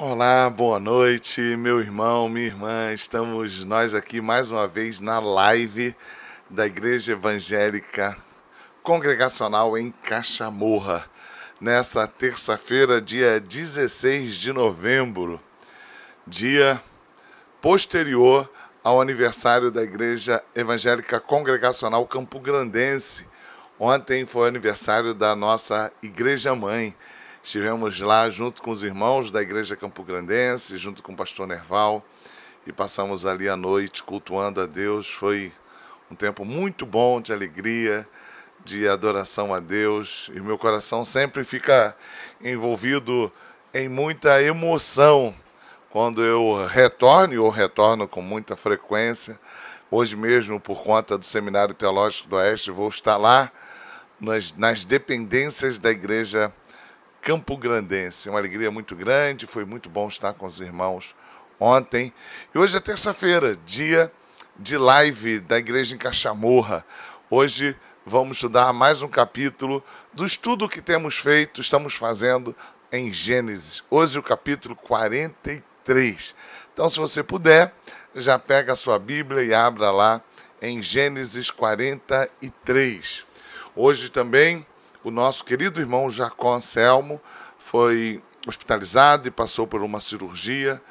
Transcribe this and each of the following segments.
Olá, boa noite, meu irmão, minha irmã. Estamos nós aqui mais uma vez na live da Igreja Evangélica Congregacional em Caxamorra, nessa terça-feira, dia 16 de novembro, dia posterior ao aniversário da Igreja Evangélica Congregacional Campo Grandense. Ontem foi o aniversário da nossa Igreja Mãe. Estivemos lá junto com os irmãos da Igreja Campo Grandense, junto com o pastor Nerval, e passamos ali a noite cultuando a Deus. Foi um tempo muito bom de alegria, de adoração a Deus, e meu coração sempre fica envolvido em muita emoção quando eu retorno com muita frequência. Hoje mesmo, por conta do Seminário Teológico do Oeste, vou estar lá nas dependências da Igreja Campo Grandense. Uma alegria muito grande, foi muito bom estar com os irmãos ontem. E hoje é terça-feira, dia de live da Igreja em Caxamorra. Hoje vamos estudar mais um capítulo do estudo que estamos fazendo em Gênesis. Hoje o capítulo 43. Então, se você puder, já pega a sua Bíblia e abra lá em Gênesis 43. Hoje também o nosso querido irmão Jacó Anselmo foi hospitalizado e passou por uma cirurgia,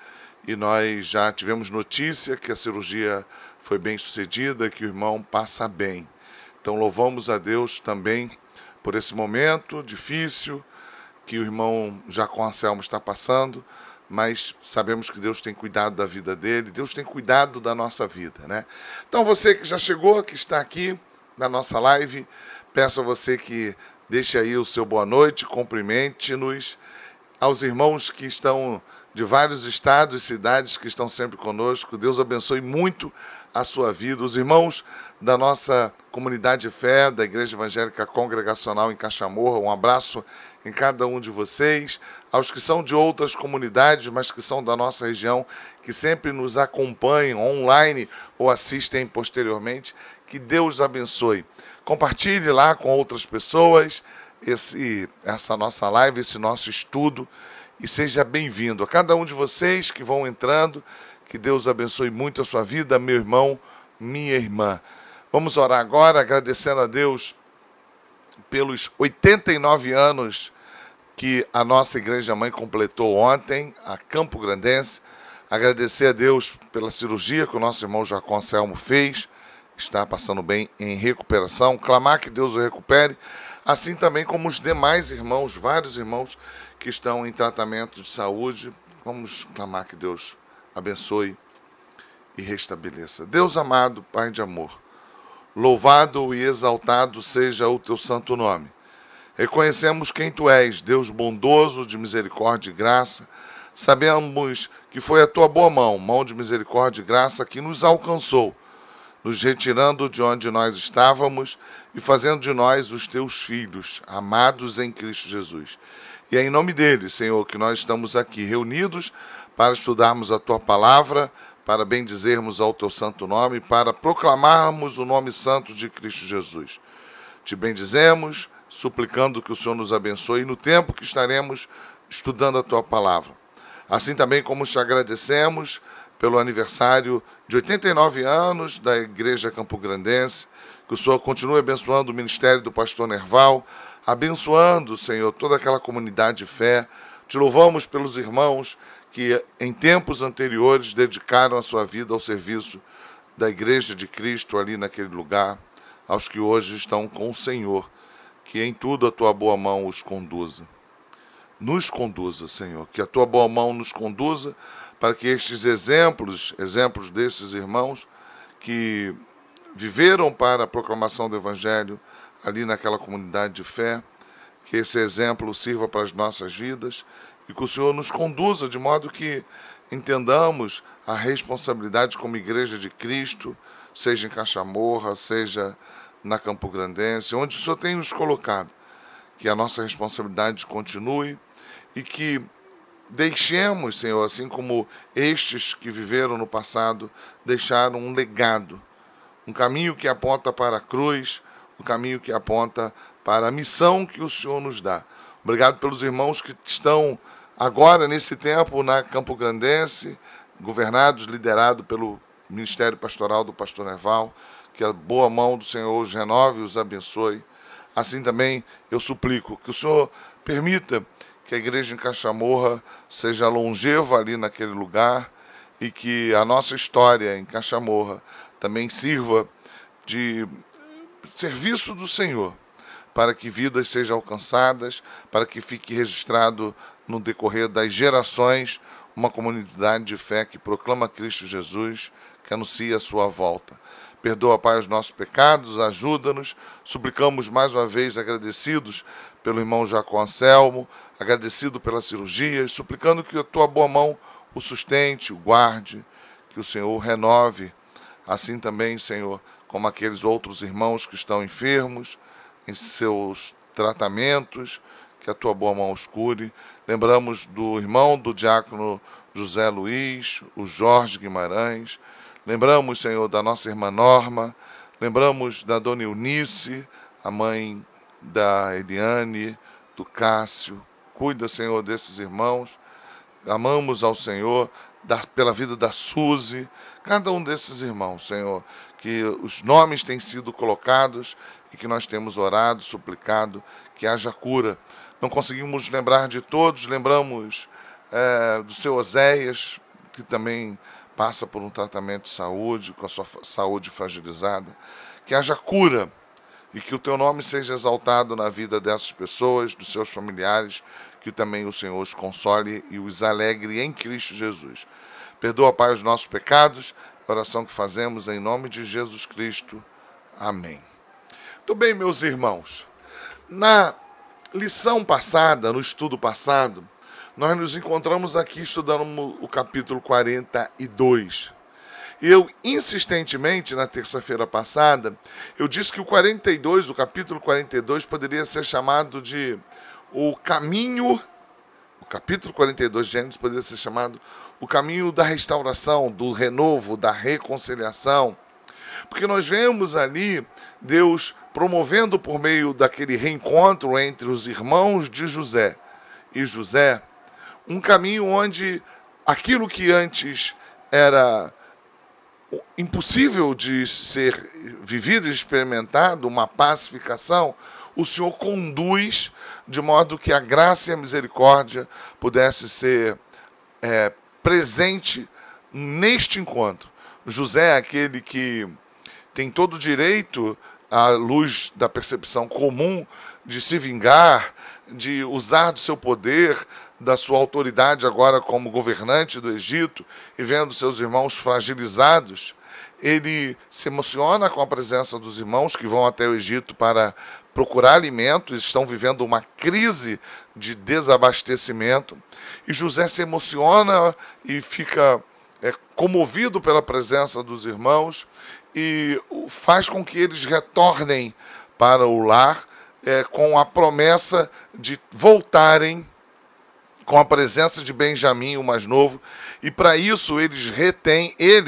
e nós já tivemos notícia que a cirurgia foi bem sucedida, que o irmão passa bem. Então louvamos a Deus também por esse momento difícil que o irmão Jacó Anselmo está passando, mas sabemos que Deus tem cuidado da vida dele, Deus tem cuidado da nossa vida, né? Então você que já chegou, que está aqui na nossa live, peço a você que deixe aí o seu boa noite, cumprimente-nos, aos irmãos que estão de vários estados e cidades que estão sempre conosco. Deus abençoe muito a sua vida. Os irmãos da nossa comunidade de fé, da Igreja Evangélica Congregacional em Caxamorra, um abraço em cada um de vocês. Aos que são de outras comunidades, mas que são da nossa região, que sempre nos acompanham online ou assistem posteriormente, que Deus abençoe. Compartilhe lá com outras pessoas essa nossa live, esse nosso estudo, e seja bem-vindo. A cada um de vocês que vão entrando, que Deus abençoe muito a sua vida, meu irmão, minha irmã. Vamos orar agora, agradecendo a Deus pelos 89 anos que a nossa Igreja Mãe completou ontem, a Campo Grandense. Agradecer a Deus pela cirurgia que o nosso irmão Jacó Anselmo fez, está passando bem em recuperação, clamar que Deus o recupere, assim também como os demais irmãos, vários irmãos que estão em tratamento de saúde. Vamos clamar que Deus abençoe e restabeleça. Deus amado, Pai de amor, louvado e exaltado seja o teu santo nome. Reconhecemos quem tu és, Deus bondoso, de misericórdia e graça. Sabemos que foi a tua boa mão, mão de misericórdia e graça, que nos alcançou, nos retirando de onde nós estávamos e fazendo de nós os teus filhos, amados em Cristo Jesus. E é em nome dele, Senhor, que nós estamos aqui reunidos para estudarmos a tua palavra, para bendizermos ao teu santo nome, para proclamarmos o nome santo de Cristo Jesus. Te bendizemos, suplicando que o Senhor nos abençoe no tempo que estaremos estudando a tua palavra. Assim também como te agradecemos pelo aniversário de 89 anos da Igreja Campo Grandense, que o Senhor continue abençoando o ministério do pastor Nerval, abençoando, Senhor, toda aquela comunidade de fé. Te louvamos pelos irmãos que em tempos anteriores dedicaram a sua vida ao serviço da Igreja de Cristo ali naquele lugar, aos que hoje estão com o Senhor, que em tudo a tua boa mão os conduza. Nos conduza, Senhor, que a tua boa mão nos conduza, para que estes exemplos desses irmãos que viveram para a proclamação do Evangelho ali naquela comunidade de fé, que esse exemplo sirva para as nossas vidas e que o Senhor nos conduza de modo que entendamos a responsabilidade como Igreja de Cristo, seja em Caxamorra, seja na Campo Grandense, onde o Senhor tem nos colocado, que a nossa responsabilidade continue e que deixemos, Senhor, assim como estes que viveram no passado, deixaram um legado, um caminho que aponta para a cruz, um caminho que aponta para a missão que o Senhor nos dá. Obrigado pelos irmãos que estão agora, nesse tempo, na Campo Grandense, governados, liderado pelo Ministério Pastoral do Pastor Nerval, que a boa mão do Senhor os renove e os abençoe. Assim também eu suplico que o Senhor permita que a igreja em Caxamorra seja longeva ali naquele lugar e que a nossa história em Caxamorra também sirva de serviço do Senhor, para que vidas sejam alcançadas, para que fique registrado no decorrer das gerações uma comunidade de fé que proclama Cristo Jesus, que anuncia a sua volta. Perdoa, Pai, os nossos pecados, ajuda-nos. Suplicamos mais uma vez, agradecidos pelo irmão Jacó Anselmo, agradecido pela cirurgia, suplicando que a tua boa mão o sustente, o guarde, que o Senhor o renove. Assim também, Senhor, como aqueles outros irmãos que estão enfermos, em seus tratamentos, que a tua boa mão os cure. Lembramos do irmão do diácono José Luiz, o Jorge Guimarães. Lembramos, Senhor, da nossa irmã Norma. Lembramos da dona Eunice, a mãe da Eliane, do Cássio. Cuida, Senhor, desses irmãos. Amamos ao Senhor pela vida da Suzy, cada um desses irmãos, Senhor, que os nomes têm sido colocados e que nós temos orado, suplicado, que haja cura. Não conseguimos lembrar de todos, lembramos do seu Oséias, que também passa por um tratamento de saúde, com a sua saúde fragilizada. Que haja cura e que o teu nome seja exaltado na vida dessas pessoas, dos seus familiares, que também o Senhor os console e os alegre em Cristo Jesus. Perdoa, Pai, os nossos pecados, a oração que fazemos em nome de Jesus Cristo. Amém. Muito bem, meus irmãos. Na lição passada, no estudo passado, nós nos encontramos aqui estudando o capítulo 42. Eu, insistentemente, na terça-feira passada, eu disse que o capítulo 42, poderia ser chamado de o capítulo 42 de Gênesis poderia ser chamado o caminho da restauração, do renovo, da reconciliação. Porque nós vemos ali Deus promovendo por meio daquele reencontro entre os irmãos de José e José, um caminho onde aquilo que antes era impossível de ser vivido e experimentado, uma pacificação, o Senhor conduz de modo que a graça e a misericórdia pudesse ser presente neste encontro. José é aquele que tem todo o direito, à luz da percepção comum, de se vingar, de usar do seu poder, da sua autoridade agora como governante do Egito, e vendo seus irmãos fragilizados, ele se emociona com a presença dos irmãos que vão até o Egito para procurar alimento, estão vivendo uma crise de desabastecimento, e José se emociona e fica comovido pela presença dos irmãos e faz com que eles retornem para o lar com a promessa de voltarem com a presença de Benjamim, o mais novo, e para isso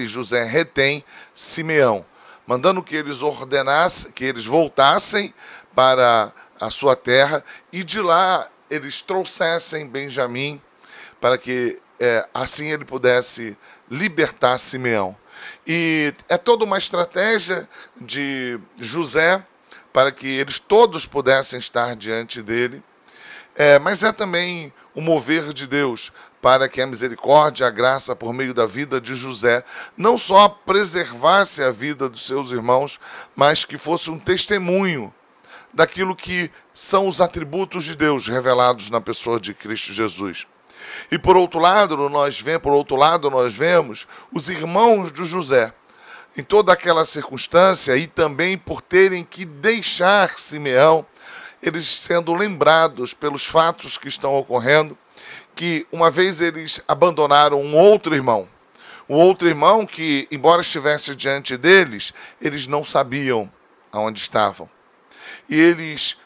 José retém Simeão, mandando que eles ordenassem, que eles voltassem para a sua terra e de lá eles trouxessem Benjamim para que assim ele pudesse libertar Simeão. E é toda uma estratégia de José para que eles todos pudessem estar diante dele, mas é também o mover de Deus para que a misericórdia e a graça por meio da vida de José não só preservasse a vida dos seus irmãos, mas que fosse um testemunho daquilo que são os atributos de Deus revelados na pessoa de Cristo Jesus. E por outro lado nós vemos os irmãos de José, em toda aquela circunstância, e também por terem que deixar Simeão, eles sendo lembrados pelos fatos que estão ocorrendo, que uma vez eles abandonaram um outro irmão que, embora estivesse diante deles, eles não sabiam aonde estavam. E eles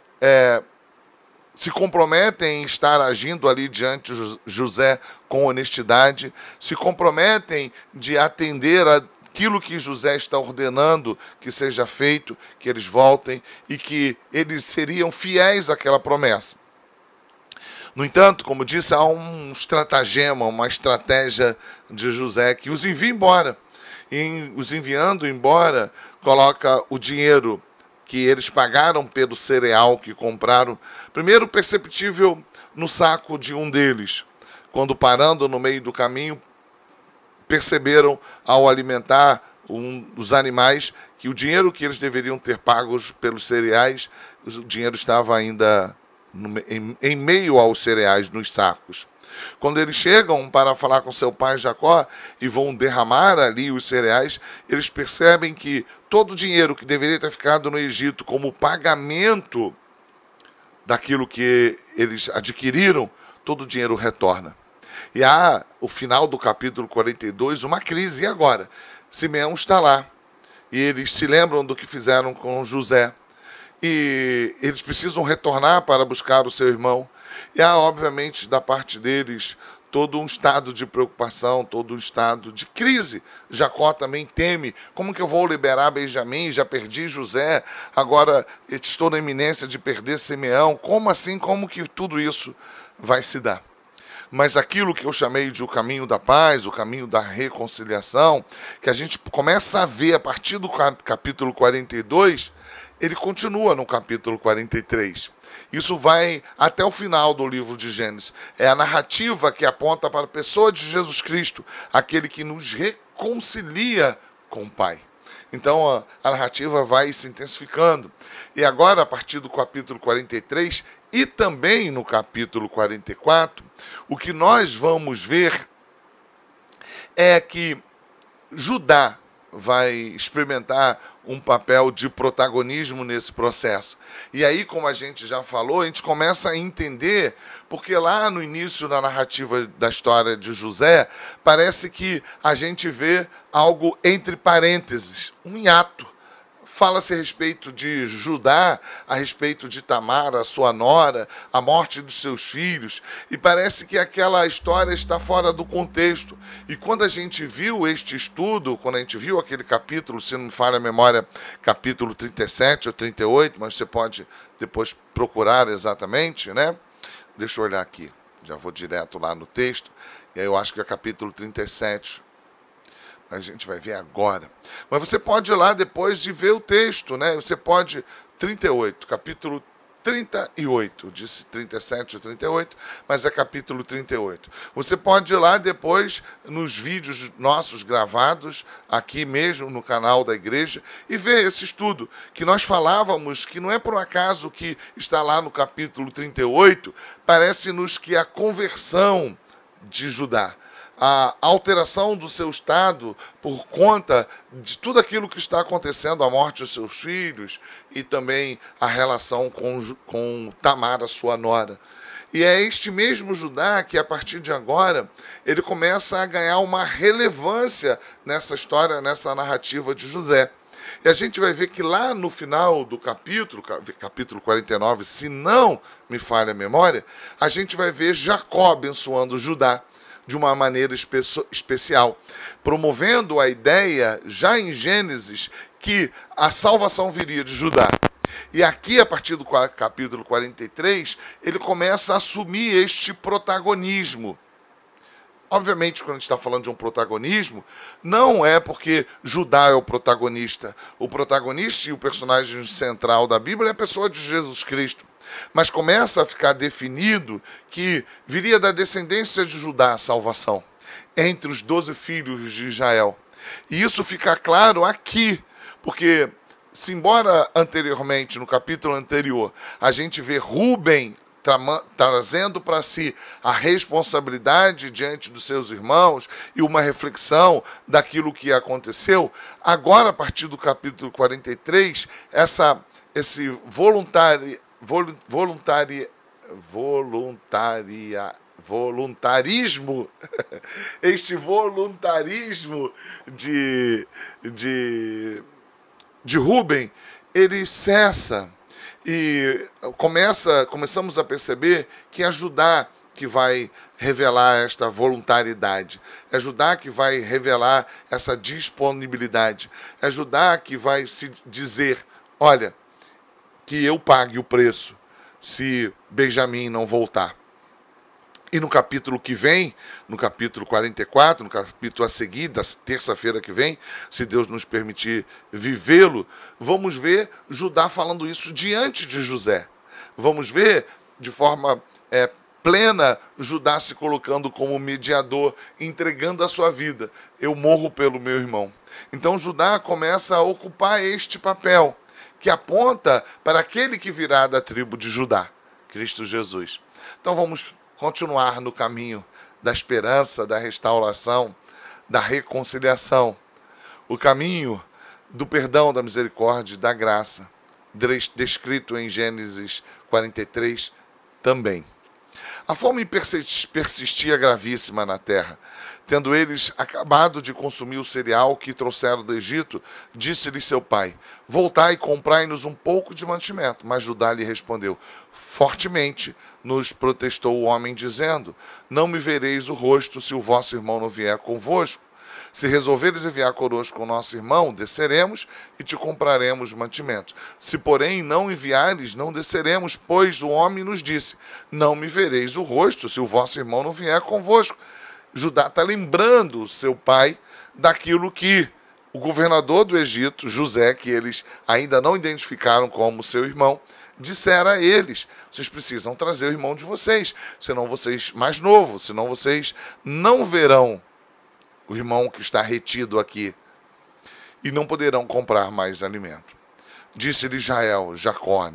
se comprometem em estar agindo ali diante de José com honestidade, se comprometem de atender aquilo que José está ordenando que seja feito, que eles voltem e que eles seriam fiéis àquela promessa. No entanto, como disse, há um estratagema, uma estratégia de José que os envia embora. E os enviando embora, coloca o dinheiro que eles pagaram pelo cereal que compraram, primeiro perceptível no saco de um deles, quando parando no meio do caminho, perceberam ao alimentar um dos animais que o dinheiro que eles deveriam ter pagos pelos cereais, o dinheiro estava ainda em meio aos cereais nos sacos. Quando eles chegam para falar com seu pai Jacó e vão derramar ali os cereais, eles percebem que todo o dinheiro que deveria ter ficado no Egito como pagamento daquilo que eles adquiriram, todo o dinheiro retorna. E há, o final do capítulo 42, uma crise. E agora? Simeão está lá. E eles se lembram do que fizeram com José. E eles precisam retornar para buscar o seu irmão. E há, obviamente, da parte deles, todo um estado de preocupação, todo um estado de crise. Jacó também teme. Como que eu vou liberar Benjamim? Já perdi José, agora estou na iminência de perder Simeão. Como assim? Como que tudo isso vai se dar? Mas aquilo que eu chamei de o caminho da paz, o caminho da reconciliação, que a gente começa a ver a partir do capítulo 42, ele continua no capítulo 43. Isso vai até o final do livro de Gênesis. É a narrativa que aponta para a pessoa de Jesus Cristo, aquele que nos reconcilia com o Pai. Então a narrativa vai se intensificando. E agora, a partir do capítulo 43 e também no capítulo 44, o que nós vamos ver é que Judá vai experimentar um papel de protagonismo nesse processo. E aí, como a gente já falou, a gente começa a entender, porque lá no início da narrativa da história de José, parece que a gente vê algo entre parênteses, um hiato. Fala-se a respeito de Judá, a respeito de Tamar, a sua nora, a morte dos seus filhos, e parece que aquela história está fora do contexto. E quando a gente viu este estudo, quando a gente viu aquele capítulo, se não me falha a memória, capítulo 37 ou 38, mas você pode depois procurar exatamente, né? Deixa eu olhar aqui, já vou direto lá no texto, e aí eu acho que é capítulo 37, a gente vai ver agora. Mas você pode ir lá depois de ver o texto, né? Você pode, 38, capítulo 38, disse 37 ou 38, mas é capítulo 38. Você pode ir lá depois nos vídeos nossos gravados, aqui mesmo no canal da igreja, e ver esse estudo, que nós falávamos que não é por um acaso que está lá no capítulo 38, parece-nos que a conversão de Judá, a alteração do seu estado por conta de tudo aquilo que está acontecendo, a morte dos seus filhos e também a relação com Tamar, a sua nora. E é este mesmo Judá que, a partir de agora, ele começa a ganhar uma relevância nessa história, nessa narrativa de José. E a gente vai ver que lá no final do capítulo 49, se não me falha a memória, a gente vai ver Jacó abençoando Judá de uma maneira especial, promovendo a ideia, já em Gênesis, que a salvação viria de Judá. E aqui, a partir do capítulo 43, ele começa a assumir este protagonismo. Obviamente, quando a gente está falando de um protagonismo, não é porque Judá é o protagonista. O protagonista e o personagem central da Bíblia é a pessoa de Jesus Cristo. Mas começa a ficar definido que viria da descendência de Judá a salvação, entre os 12 filhos de Israel. E isso fica claro aqui, porque, se embora anteriormente, no capítulo anterior, a gente vê Rúben trazendo para si a responsabilidade diante dos seus irmãos e uma reflexão daquilo que aconteceu, agora, a partir do capítulo 43, esse voluntarismo, este voluntarismo de Rúben, ele cessa e começamos a perceber que é Judá que vai revelar esta voluntariedade, é Judá que vai revelar essa disponibilidade, é Judá que vai se dizer, olha, que eu pague o preço se Benjamim não voltar. E no capítulo que vem, no capítulo 44, no capítulo a seguir, da terça-feira que vem, se Deus nos permitir vivê-lo, vamos ver Judá falando isso diante de José. Vamos ver de forma plena Judá se colocando como mediador, entregando a sua vida. Eu morro pelo meu irmão. Então Judá começa a ocupar este papel, que aponta para aquele que virá da tribo de Judá, Cristo Jesus. Então vamos continuar no caminho da esperança, da restauração, da reconciliação. O caminho do perdão, da misericórdia e da graça, descrito em Gênesis 43 também. A fome persistia gravíssima na terra. Tendo eles acabado de consumir o cereal que trouxeram do Egito, disse-lhes seu pai: voltai e comprai-nos um pouco de mantimento. Mas Judá lhe respondeu: fortemente nos protestou o homem, dizendo: não me vereis o rosto se o vosso irmão não vier convosco. Se resolveres enviar conosco o nosso irmão, desceremos e te compraremos mantimentos. Se, porém, não enviares, não desceremos, pois o homem nos disse: não me vereis o rosto se o vosso irmão não vier convosco. Judá está lembrando seu pai daquilo que o governador do Egito, José, que eles ainda não identificaram como seu irmão, dissera a eles: vocês precisam trazer o irmão de vocês, senão vocês, mais novo, senão vocês não verão o irmão que está retido aqui e não poderão comprar mais alimento. Disse-lhe Jacó,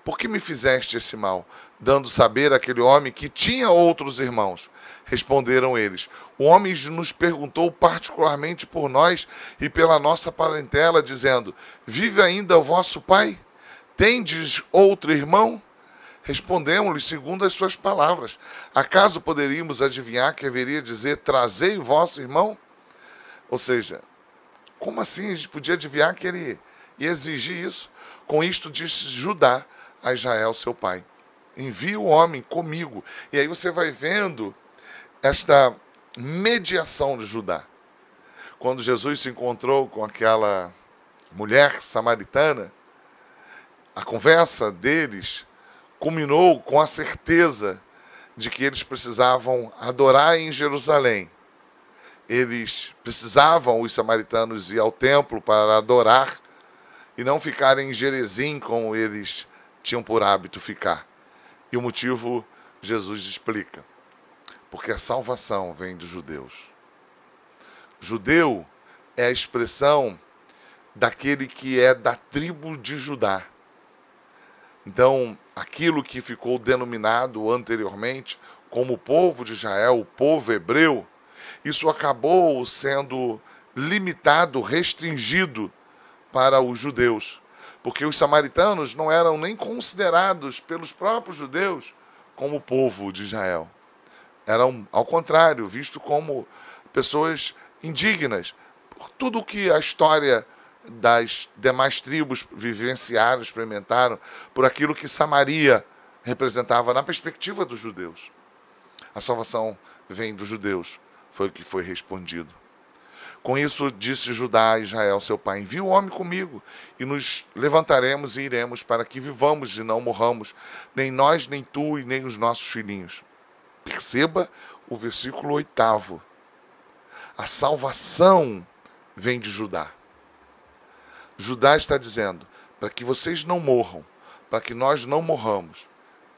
por que me fizeste esse mal, dando saber àquele homem que tinha outros irmãos? Responderam eles: o homem nos perguntou particularmente por nós e pela nossa parentela, dizendo: vive ainda o vosso pai? Tendes outro irmão? Respondemos-lhe segundo as suas palavras. Acaso poderíamos adivinhar que haveria dizer: trazei o vosso irmão? Ou seja, como assim a gente podia adivinhar que ele ia exigir isso? Com isto disse Judá a Israel, seu pai: envia o homem comigo. E aí você vai vendo esta mediação de Judá. Quando Jesus se encontrou com aquela mulher samaritana, a conversa deles culminou com a certeza de que eles precisavam adorar em Jerusalém. Eles precisavam, os samaritanos, ir ao templo para adorar e não ficarem em Gerezim como eles tinham por hábito ficar. E o motivo Jesus explica: porque a salvação vem dos judeus. Judeu é a expressão daquele que é da tribo de Judá. Então, aquilo que ficou denominado anteriormente como o povo de Israel, o povo hebreu, isso acabou sendo limitado, restringido para os judeus, porque os samaritanos não eram nem considerados pelos próprios judeus como povo de Israel. Eram, ao contrário, vistos como pessoas indignas por tudo que a história das demais tribos vivenciaram, experimentaram, por aquilo que Samaria representava na perspectiva dos judeus. A salvação vem dos judeus, foi o que foi respondido. Com isso disse Judá a Israel, seu pai: envia o homem comigo, e nos levantaremos e iremos, para que vivamos e não morramos, nem nós, nem tu, e nem os nossos filhinhos. Perceba o versículo 8º. A salvação vem de Judá. Judá está dizendo: para que vocês não morram, para que nós não morramos,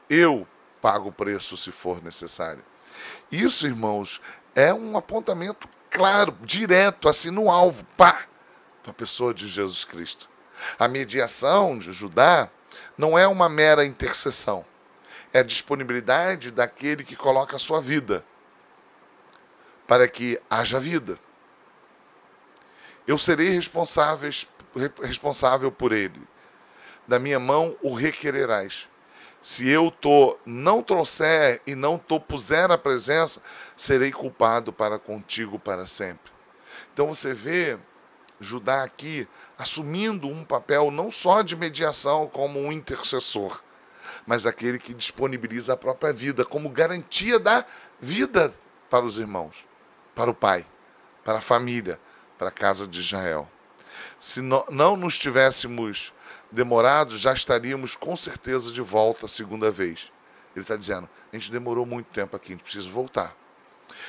eu pago o preço se for necessário. Isso, irmãos, é um apontamento claro, direto, assim no alvo, para a pessoa de Jesus Cristo. A mediação de Judá não é uma mera intercessão, é a disponibilidade daquele que coloca a sua vida para que haja vida. Eu serei responsável por ele. Da minha mão o requererás. Se eu não trouxer e não puser a presença, serei culpado para contigo para sempre. Então você vê Judá aqui assumindo um papel não só de mediação como um intercessor, mas aquele que disponibiliza a própria vida como garantia da vida para os irmãos, para o pai, para a família, para a casa de Israel. Se não nos tivéssemos demorado, já estaríamos com certeza de volta a segunda vez. Ele está dizendo: a gente demorou muito tempo aqui, a gente precisa voltar.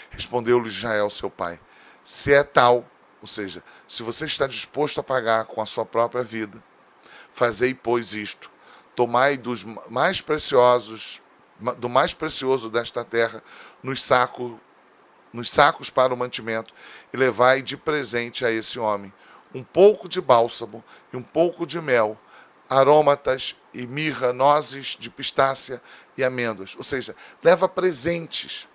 Respondeu-lhe Israel, seu pai, se é tal, ou seja, se você está disposto a pagar com a sua própria vida, fazei, pois, isto, tomai do mais precioso desta terra, nos sacos para o mantimento, e levai de presente a esse homem um pouco de bálsamo e um pouco de mel, aromatas e mirra, nozes de pistácia e amêndoas. Ou seja, leva presentes.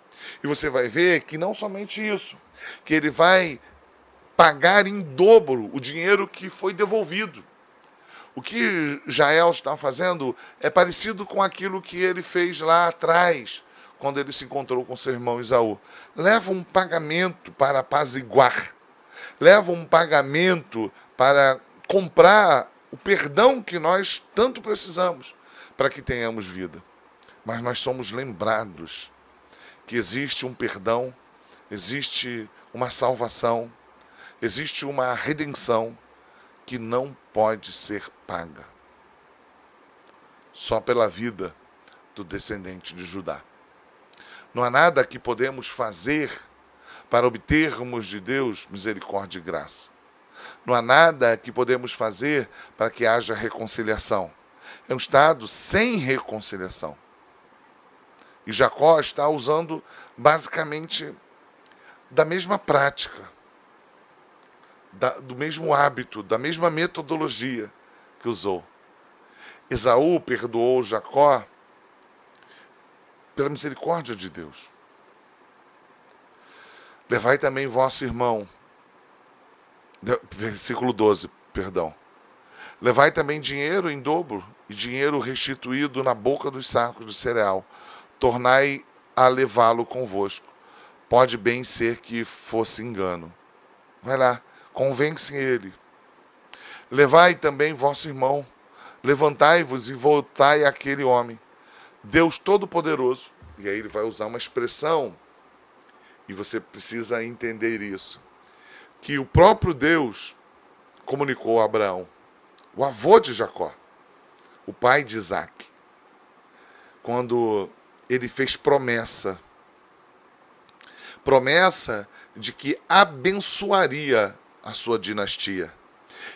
E você vai ver que não somente isso, que ele vai pagar em dobro o dinheiro que foi devolvido. O que Jael está fazendo é parecido com aquilo que ele fez lá atrás, quando ele se encontrou com seu irmão Esaú. Leva um pagamento para apaziguar. Leva um pagamento para comprar o perdão que nós tanto precisamos para que tenhamos vida. Mas nós somos lembrados que existe um perdão, existe uma salvação, existe uma redenção que não pode ser paga. Só pela vida do descendente de Judá. Não há nada que podemos fazer para obtermos de Deus misericórdia e graça. Não há nada que podemos fazer para que haja reconciliação. É um estado sem reconciliação. E Jacó está usando basicamente da mesma prática, do mesmo hábito, da mesma metodologia que usou. Esaú perdoou Jacó pela misericórdia de Deus. Levai também vosso irmão, versículo 12, perdão. Levai também dinheiro em dobro e dinheiro restituído na boca dos sacos de cereal. Tornai a levá-lo convosco. Pode bem ser que fosse engano. Vai lá, convence ele. Levai também vosso irmão. Levantai-vos e voltai àquele homem. Deus Todo-Poderoso. E aí ele vai usar uma expressão, e você precisa entender isso, que o próprio Deus comunicou a Abraão, o avô de Jacó, o pai de Isaac, quando ele fez promessa de que abençoaria a sua dinastia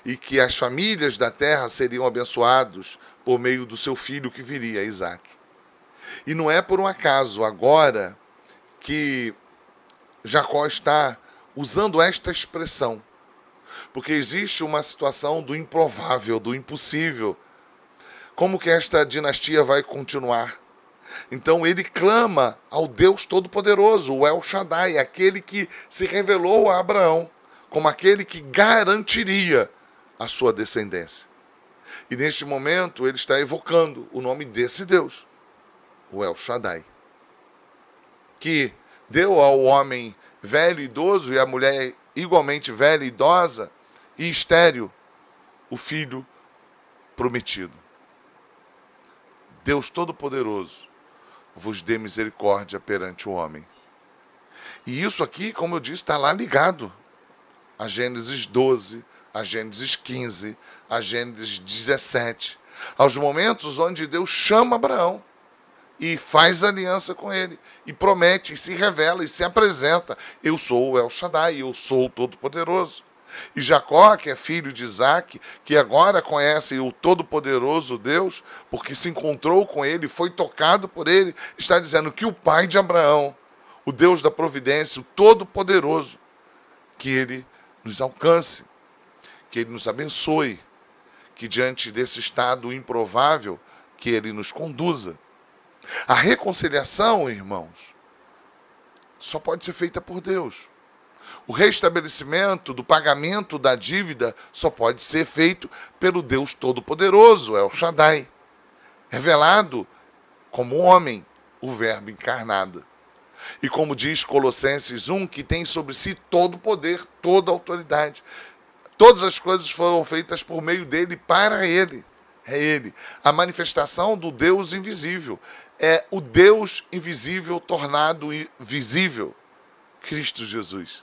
e que as famílias da terra seriam abençoados por meio do seu filho que viria, Isaac. E não é por um acaso agora que Jacó está usando esta expressão, porque existe uma situação do improvável, do impossível. Como que esta dinastia vai continuar? Então ele clama ao Deus Todo-Poderoso, o El Shaddai, aquele que se revelou a Abraão como aquele que garantiria a sua descendência. E neste momento ele está evocando o nome desse Deus, o El Shaddai, que deu ao homem velho e idoso e à mulher igualmente velha e idosa e estéril o filho prometido. Deus Todo-Poderoso vos dê misericórdia perante o homem. E isso aqui, como eu disse, está lá ligado a Gênesis 12, a Gênesis 15, a Gênesis 17, aos momentos onde Deus chama Abraão e faz aliança com ele, e promete, e se revela, e se apresenta. Eu sou o El Shaddai, eu sou o Todo-Poderoso. E Jacó, que é filho de Isaac, que agora conhece o Todo-Poderoso Deus, porque se encontrou com ele, foi tocado por ele, está dizendo que o pai de Abraão, o Deus da providência, o Todo-Poderoso, que ele nos alcance, que ele nos abençoe, que diante desse estado improvável, que ele nos conduza. A reconciliação, irmãos, só pode ser feita por Deus. O restabelecimento do pagamento da dívida só pode ser feito pelo Deus Todo-Poderoso, El Shaddai, revelado como homem, o Verbo encarnado. E como diz Colossenses 1, que tem sobre si todo o poder, toda a autoridade. Todas as coisas foram feitas por meio dele, para ele. É ele. A manifestação do Deus invisível. É o Deus invisível tornado visível. Cristo Jesus.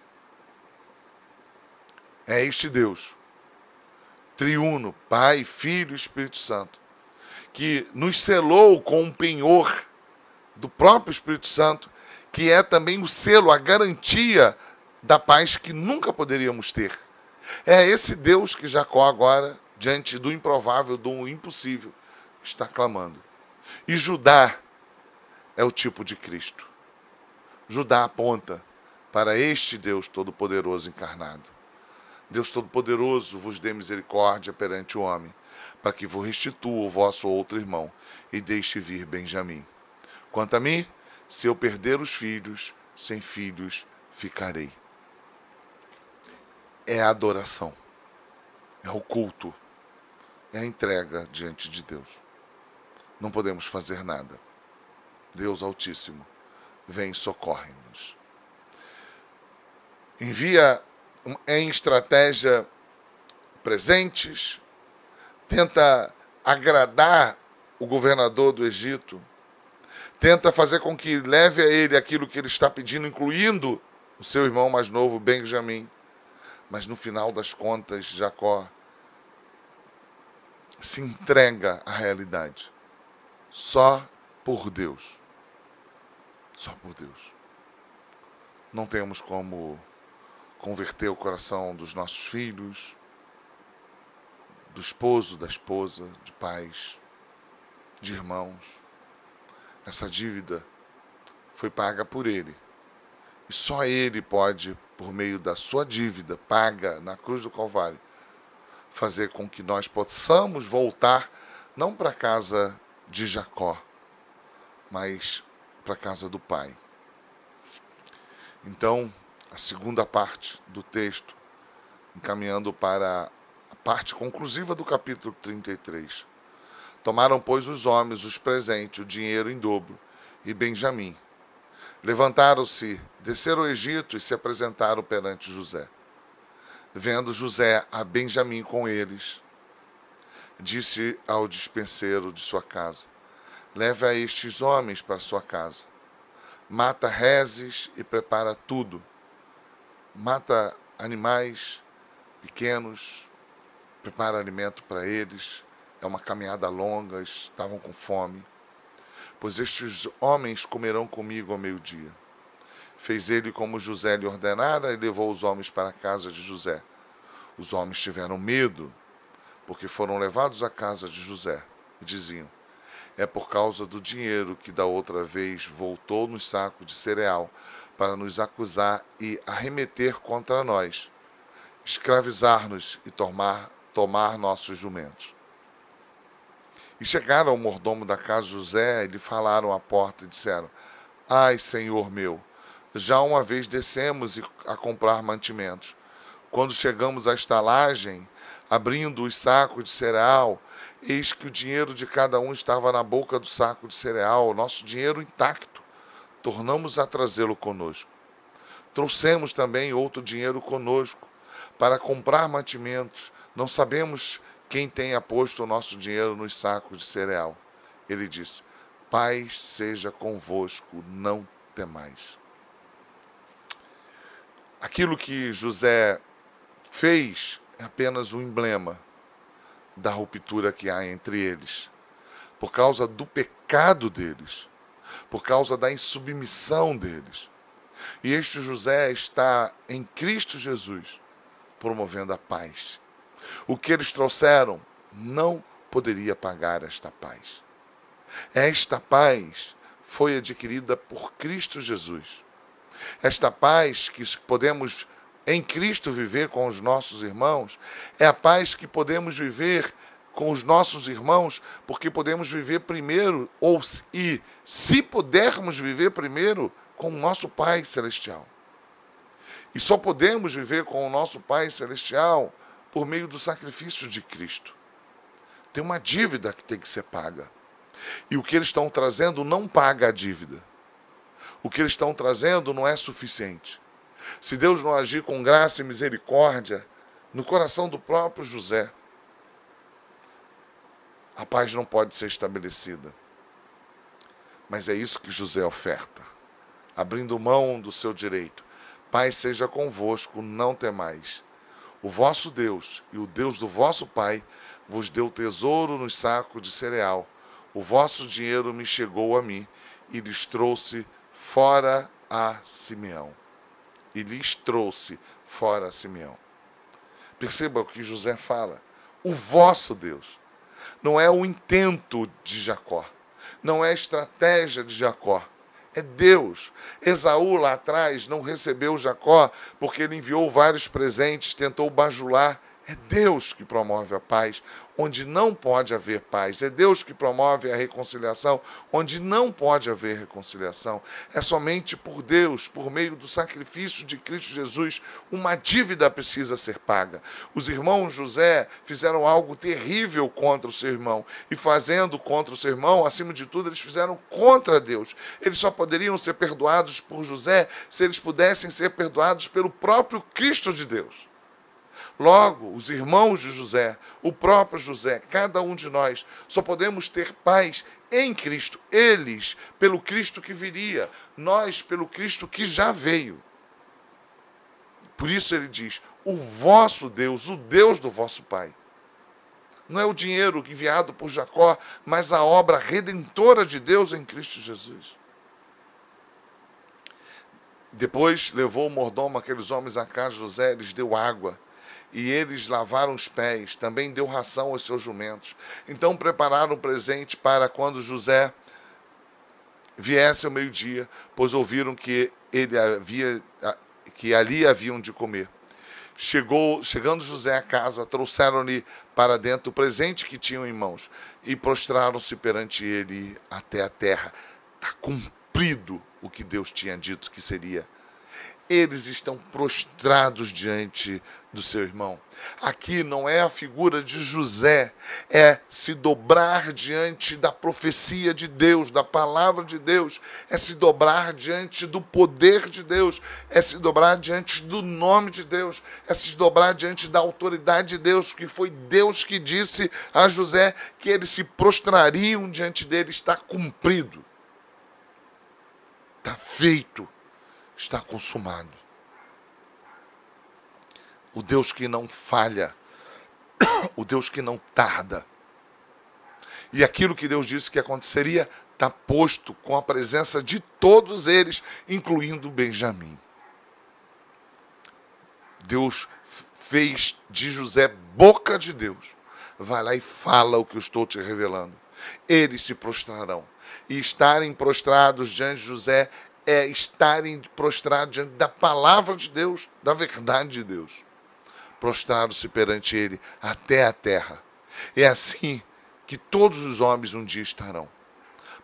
É este Deus, triuno, Pai, Filho e Espírito Santo, que nos selou com um penhor do próprio Espírito Santo, que é também o selo, a garantia da paz que nunca poderíamos ter. É esse Deus que Jacó agora, diante do improvável, do impossível, está clamando. E Judá é o tipo de Cristo. Judá aponta para este Deus Todo-Poderoso encarnado. Deus Todo-Poderoso vos dê misericórdia perante o homem, para que vos restitua o vosso outro irmão, e deixe vir Benjamim. Quanto a mim, se eu perder os filhos, sem filhos ficarei. É a adoração, é o culto, é a entrega diante de Deus. Não podemos fazer nada. Deus Altíssimo, vem e socorre-nos. Envia em estratégia presentes, tenta agradar o governador do Egito, tenta fazer com que leve a ele aquilo que ele está pedindo, incluindo o seu irmão mais novo, Benjamim. Mas no final das contas, Jacó se entrega à realidade. Só por Deus. Só por Deus. Não temos como converter o coração dos nossos filhos, do esposo, da esposa, de pais, de irmãos. Essa dívida foi paga por ele. E só ele pode, por meio da sua dívida paga na cruz do Calvário, fazer com que nós possamos voltar não para a casa de Jacó, mas para a casa do Pai. Então, a segunda parte do texto, encaminhando para a parte conclusiva do capítulo 33. Tomaram, pois, os homens os presentes, o dinheiro em dobro, e Benjamim. Levantaram-se, desceram ao Egito e se apresentaram perante José. Vendo José a Benjamim com eles, disse ao despenseiro de sua casa: leve a estes homens para sua casa. Mata reses e prepara tudo. Mata animais pequenos, prepara alimento para eles. É uma caminhada longa, estavam com fome. Pois estes homens comerão comigo ao meio-dia. Fez ele como José lhe ordenara e levou os homens para a casa de José. Os homens tiveram medo, porque foram levados à casa de José, e diziam: é por causa do dinheiro que da outra vez voltou nos sacos de cereal para nos acusar e arremeter contra nós, escravizar-nos e tomar nossos jumentos. E chegaram ao mordomo da casa de José e lhe falaram à porta e disseram: ai, senhor meu, já uma vez descemos a comprar mantimentos. Quando chegamos à estalagem, abrindo os sacos de cereal, eis que o dinheiro de cada um estava na boca do saco de cereal, nosso dinheiro intacto. Tornamos a trazê-lo conosco. Trouxemos também outro dinheiro conosco para comprar mantimentos. Não sabemos quem tenha posto o nosso dinheiro nos sacos de cereal. Ele disse: paz seja convosco, não temais. Aquilo que José fez é apenas um emblema da ruptura que há entre eles, por causa do pecado deles, por causa da insubmissão deles. E este José está em Cristo Jesus, promovendo a paz. O que eles trouxeram não poderia pagar esta paz. Esta paz foi adquirida por Cristo Jesus. Esta paz que podemos em Cristo viver com os nossos irmãos é a paz que podemos viver com os nossos irmãos, porque podemos viver primeiro, se pudermos viver primeiro, com o nosso Pai Celestial. E só podemos viver com o nosso Pai Celestial por meio do sacrifício de Cristo. Tem uma dívida que tem que ser paga. E o que eles estão trazendo não paga a dívida. O que eles estão trazendo não é suficiente. Se Deus não agir com graça e misericórdia no coração do próprio José, a paz não pode ser estabelecida. Mas é isso que José oferta, abrindo mão do seu direito. Paz seja convosco, não temais. O vosso Deus e o Deus do vosso Pai vos deu tesouro nos sacos de cereal. O vosso dinheiro me chegou a mim, e lhes trouxe fora a Simeão. E lhes trouxe fora a Simeão. Perceba o que José fala. O vosso Deus. Não é o intento de Jacó. Não é a estratégia de Jacó. É Deus. Esaú lá atrás não recebeu Jacó porque ele enviou vários presentes, tentou bajular. É Deus que promove a paz onde não pode haver paz. É Deus que promove a reconciliação onde não pode haver reconciliação. É somente por Deus, por meio do sacrifício de Cristo Jesus, uma dívida precisa ser paga. Os irmãos José fizeram algo terrível contra o seu irmão. E fazendo contra o seu irmão, acima de tudo, eles fizeram contra Deus. Eles só poderiam ser perdoados por José se eles pudessem ser perdoados pelo próprio Cristo de Deus. Logo, os irmãos de José, o próprio José, cada um de nós, só podemos ter paz em Cristo. Eles, pelo Cristo que viria. Nós, pelo Cristo que já veio. Por isso ele diz, o vosso Deus, o Deus do vosso Pai. Não é o dinheiro enviado por Jacó, mas a obra redentora de Deus em Cristo Jesus. Depois levou o mordomo aqueles homens a casa de José, lhes deu água. E eles lavaram os pés, também deu ração aos seus jumentos. Então prepararam o presente para quando José viesse ao meio-dia, pois ouviram que ali haviam de comer. Chegando José à casa, trouxeram-lhe para dentro o presente que tinham em mãos e prostraram-se perante ele até a terra. Está cumprido o que Deus tinha dito que seria. Eles estão prostrados diante do seu irmão. Aqui não é a figura de José, é se dobrar diante da profecia de Deus, da palavra de Deus, é se dobrar diante do poder de Deus, é se dobrar diante do nome de Deus, é se dobrar diante da autoridade de Deus, que foi Deus que disse a José que eles se prostrariam diante dele. Está cumprido, está feito, está consumado. O Deus que não falha, o Deus que não tarda. E aquilo que Deus disse que aconteceria está posto com a presença de todos eles, incluindo Benjamim. Deus fez de José boca de Deus. Vai lá e fala o que eu estou te revelando. Eles se prostrarão. E estarem prostrados diante de José é estarem prostrados diante da palavra de Deus, da verdade de Deus. Prostraram-se perante ele até a terra. É assim que todos os homens um dia estarão.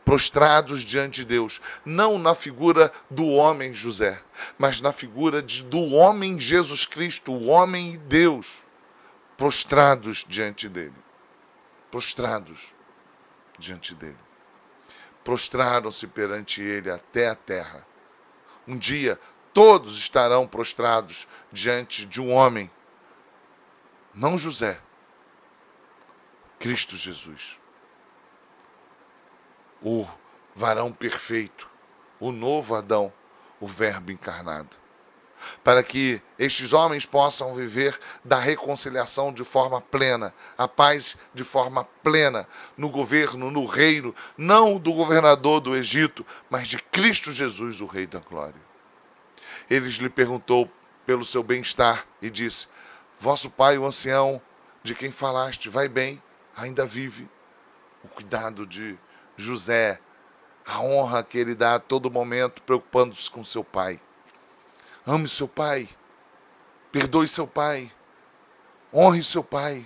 Prostrados diante de Deus, não na figura do homem José, mas na figura do homem Jesus Cristo, o homem e Deus, prostrados diante dele. Prostrados diante dele. Prostraram-se perante ele até a terra. Um dia, todos estarão prostrados diante de um homem, não José, Cristo Jesus. O varão perfeito, o novo Adão, o verbo encarnado. Para que estes homens possam viver da reconciliação de forma plena, a paz de forma plena, no governo, no reino, não do governador do Egito, mas de Cristo Jesus, o Rei da Glória. Eles lhe perguntou pelo seu bem-estar e disse, vosso pai, o ancião, de quem falaste, vai bem, ainda vive. O cuidado de José, a honra que ele dá a todo momento, preocupando-se com seu pai. Ame seu pai, perdoe seu pai, honre seu pai.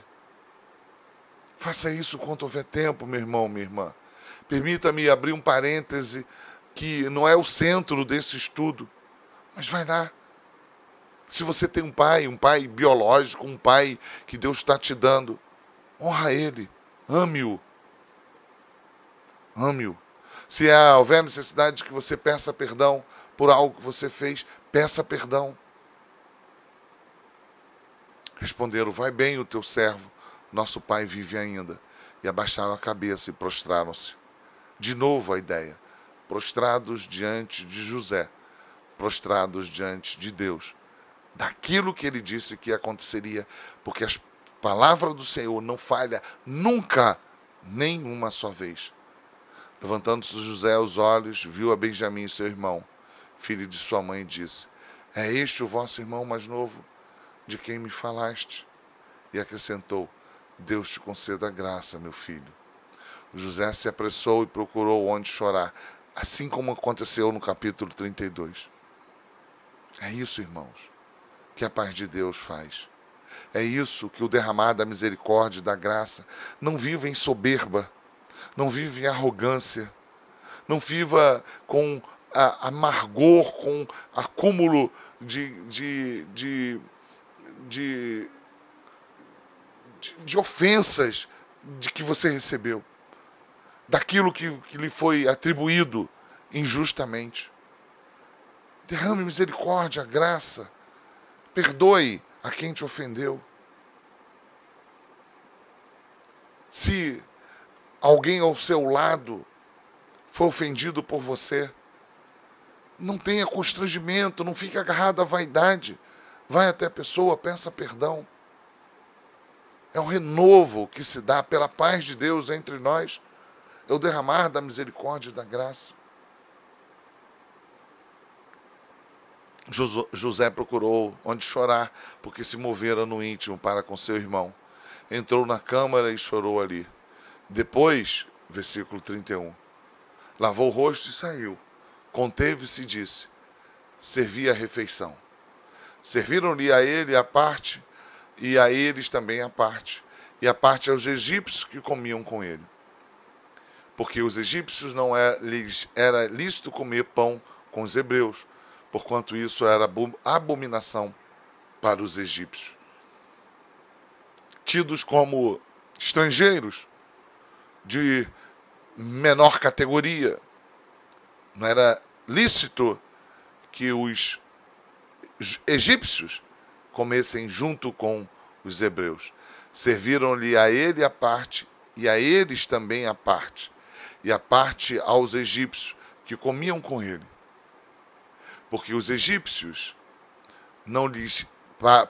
Faça isso quando houver tempo, meu irmão, minha irmã. Permita-me abrir um parêntese que não é o centro desse estudo, mas vai lá. Se você tem um pai biológico, um pai que Deus está te dando, honra ele, ame-o. Ame-o. Se houver necessidade de que você peça perdão por algo que você fez, peça perdão. Responderam, vai bem o teu servo, nosso pai vive ainda. E abaixaram a cabeça e prostraram-se. De novo a ideia, prostrados diante de José, prostrados diante de Deus, daquilo que ele disse que aconteceria, porque a palavra do Senhor não falha nunca, nem uma só vez. Levantando-se José os olhos, viu a Benjamim, seu irmão, filho de sua mãe, e disse: é este o vosso irmão mais novo, de quem me falaste? E acrescentou: Deus te conceda graça, meu filho. José se apressou e procurou onde chorar, assim como aconteceu no capítulo 32. É isso, irmãos, que a paz de Deus faz. É isso que o derramar da misericórdia e da graça. Não viva em soberba, não viva em arrogância, não viva com amargor, com acúmulo de, de ofensas de que você recebeu, daquilo que lhe foi atribuído injustamente. Derrame misericórdia, graça, perdoe a quem te ofendeu. Se alguém ao seu lado foi ofendido por você, não tenha constrangimento, não fique agarrado à vaidade. Vai até a pessoa, peça perdão. É o renovo que se dá pela paz de Deus entre nós. É o derramar da misericórdia e da graça. José procurou onde chorar, porque se movera no íntimo para com seu irmão. Entrou na câmara e chorou ali. Depois, versículo 31, lavou o rosto e saiu. Conteve-se e disse: servi a refeição. Serviram-lhe a ele a parte, e a eles também a parte, e a parte aos egípcios que comiam com ele. Porque os egípcios não lhes era lícito comer pão com os hebreus, porquanto isso era abominação para os egípcios. Tidos como estrangeiros de menor categoria, não era lícito que os egípcios comessem junto com os hebreus. Serviram-lhe a ele a parte, e a eles também a parte, e a parte aos egípcios que comiam com ele. Porque os egípcios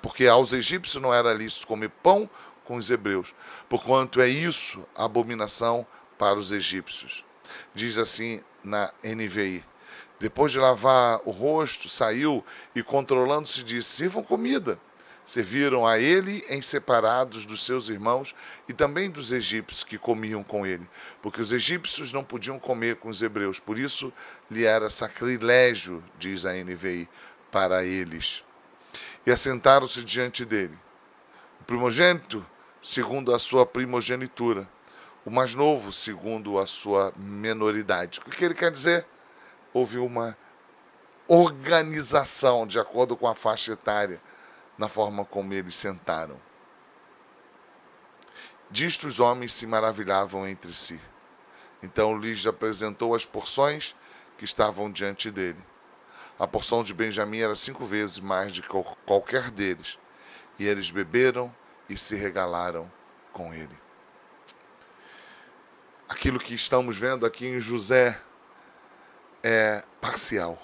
porque aos egípcios não era lícito comer pão com os hebreus, porquanto é isso a abominação para os egípcios. Diz assim na NVI: depois de lavar o rosto, saiu e, controlando-se, disse: sirvam comida. Serviram a ele em separados dos seus irmãos e também dos egípcios que comiam com ele, porque os egípcios não podiam comer com os hebreus, por isso lhe era sacrilégio, diz a NVI, para eles. E assentaram-se diante dele, o primogênito segundo a sua primogenitura, o mais novo segundo a sua menoridade. O que ele quer dizer? Houve uma organização de acordo com a faixa etária na forma como eles sentaram. Disto os homens se maravilhavam entre si. Então lhes apresentou as porções que estavam diante dele. A porção de Benjamim era 5 vezes mais de qualquer deles, e eles beberam e se regalaram com ele. Aquilo que estamos vendo aqui em José é parcial.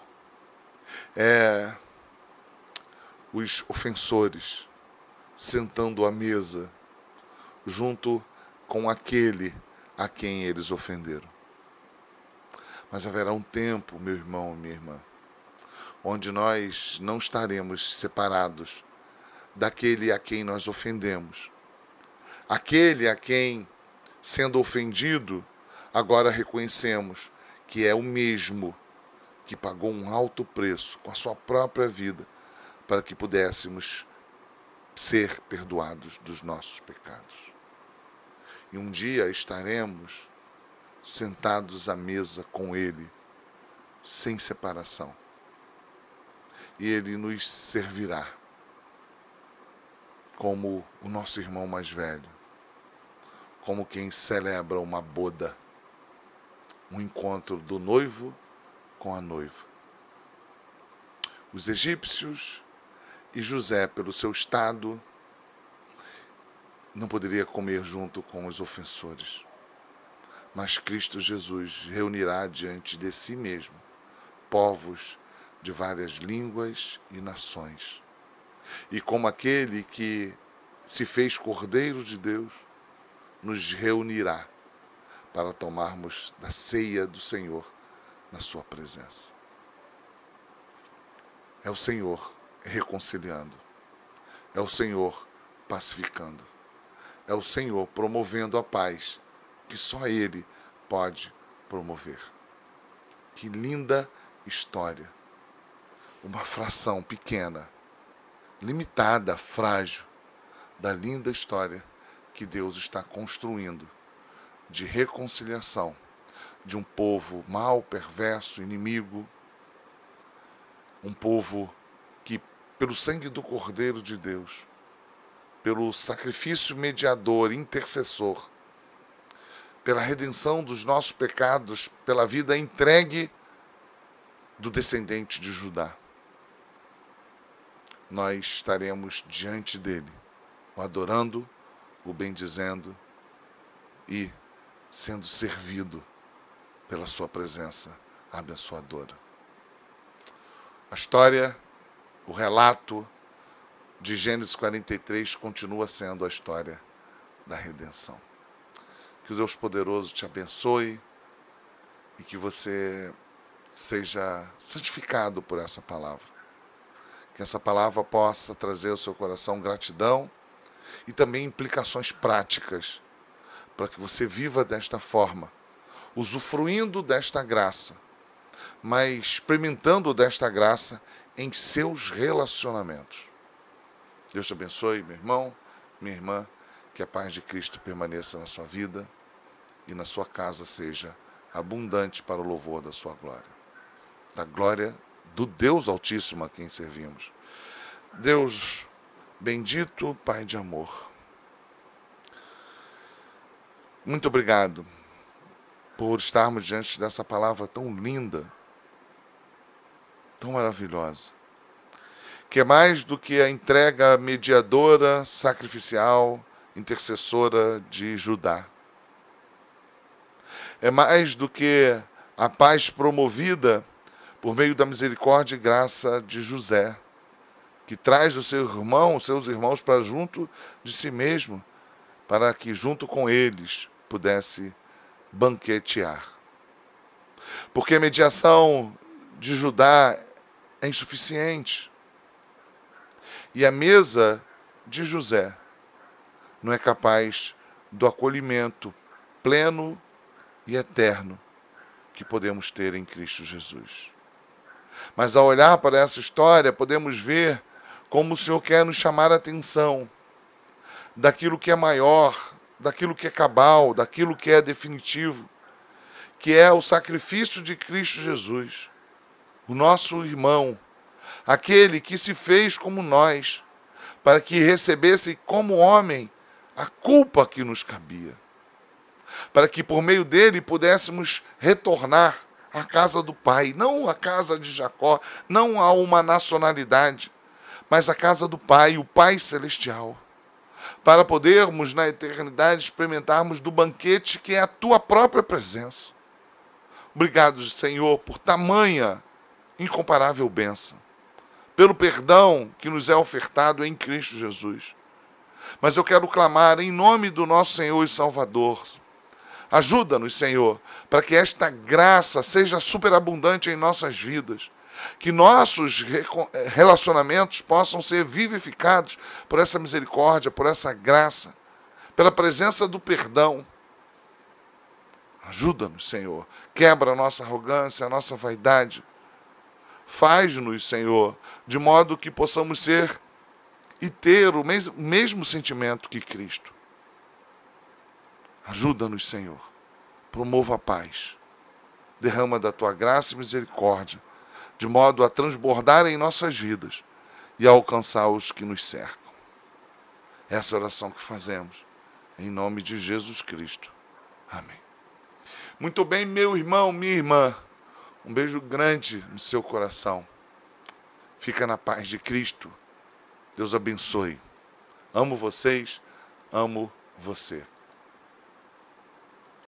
É os ofensores sentando à mesa junto com aquele a quem eles ofenderam. Mas haverá um tempo, meu irmão e minha irmã, onde nós não estaremos separados daquele a quem nós ofendemos. Aquele a quem, sendo ofendido, agora reconhecemos que é o mesmo que pagou um alto preço com a sua própria vida para que pudéssemos ser perdoados dos nossos pecados. E um dia estaremos sentados à mesa com Ele, sem separação. E Ele nos servirá como o nosso irmão mais velho, como quem celebra uma boda, um encontro do noivo com a noiva. Os egípcios e José, pelo seu estado, não poderia comer junto com os ofensores. Mas Cristo Jesus reunirá diante de si mesmo povos de várias línguas e nações. E como aquele que se fez Cordeiro de Deus, nos reunirá para tomarmos da ceia do Senhor na sua presença. É o Senhor reconciliando. É o Senhor pacificando. É o Senhor promovendo a paz que só Ele pode promover. Que linda história. Uma fração pequena, limitada, frágil, da linda história que Deus está construindo de reconciliação de um povo mau, perverso, inimigo, um povo que, pelo sangue do Cordeiro de Deus, pelo sacrifício mediador, intercessor, pela redenção dos nossos pecados, pela vida entregue do descendente de Judá, nós estaremos diante dele, o adorando, o bendizendo e sendo servido pela sua presença abençoadora. A história, o relato de Gênesis 43 continua sendo a história da redenção. Que o Deus poderoso te abençoe e que você seja santificado por essa palavra. Que essa palavra possa trazer ao seu coração gratidão e também implicações práticas para que você viva desta forma, usufruindo desta graça, mas experimentando desta graça em seus relacionamentos. Deus te abençoe, meu irmão, minha irmã, que a paz de Cristo permaneça na sua vida e na sua casa seja abundante para o louvor da sua glória. Da glória do Deus Altíssimo a quem servimos. Deus bendito, Pai de amor. Muito obrigado por estarmos diante dessa palavra tão linda, tão maravilhosa, que é mais do que a entrega mediadora, sacrificial, intercessora de Judá. É mais do que a paz promovida por meio da misericórdia e graça de José, que traz os seus irmãos para junto de si mesmo, para que junto com eles pudesse banquetear. Porque a mediação de Judá é insuficiente. E a mesa de José não é capaz do acolhimento pleno e eterno que podemos ter em Cristo Jesus. Mas ao olhar para essa história, podemos ver como o Senhor quer nos chamar a atenção daquilo que é maior, daquilo que é cabal, daquilo que é definitivo, que é o sacrifício de Cristo Jesus, o nosso irmão, aquele que se fez como nós, para que recebesse como homem a culpa que nos cabia, para que por meio dele pudéssemos retornar à casa do Pai, não à casa de Jacó, não a uma nacionalidade, mas à casa do Pai, o Pai Celestial, para podermos na eternidade experimentarmos do banquete que é a tua própria presença. Obrigado, Senhor, por tamanha incomparável bênção, pelo perdão que nos é ofertado em Cristo Jesus. Mas eu quero clamar em nome do nosso Senhor e Salvador. Ajuda-nos, Senhor, para que esta graça seja superabundante em nossas vidas, que nossos relacionamentos possam ser vivificados por essa misericórdia, por essa graça, pela presença do perdão. Ajuda-nos, Senhor. Quebra a nossa arrogância, a nossa vaidade. Faz-nos, Senhor, de modo que possamos ser e ter o mesmo sentimento que Cristo. Ajuda-nos, Senhor. Promova a paz. Derrama da tua graça e misericórdia, de modo a transbordar em nossas vidas e a alcançar os que nos cercam. Essa é a oração que fazemos, em nome de Jesus Cristo. Amém. Muito bem, meu irmão, minha irmã. Um beijo grande no seu coração. Fica na paz de Cristo. Deus abençoe. Amo vocês, amo você.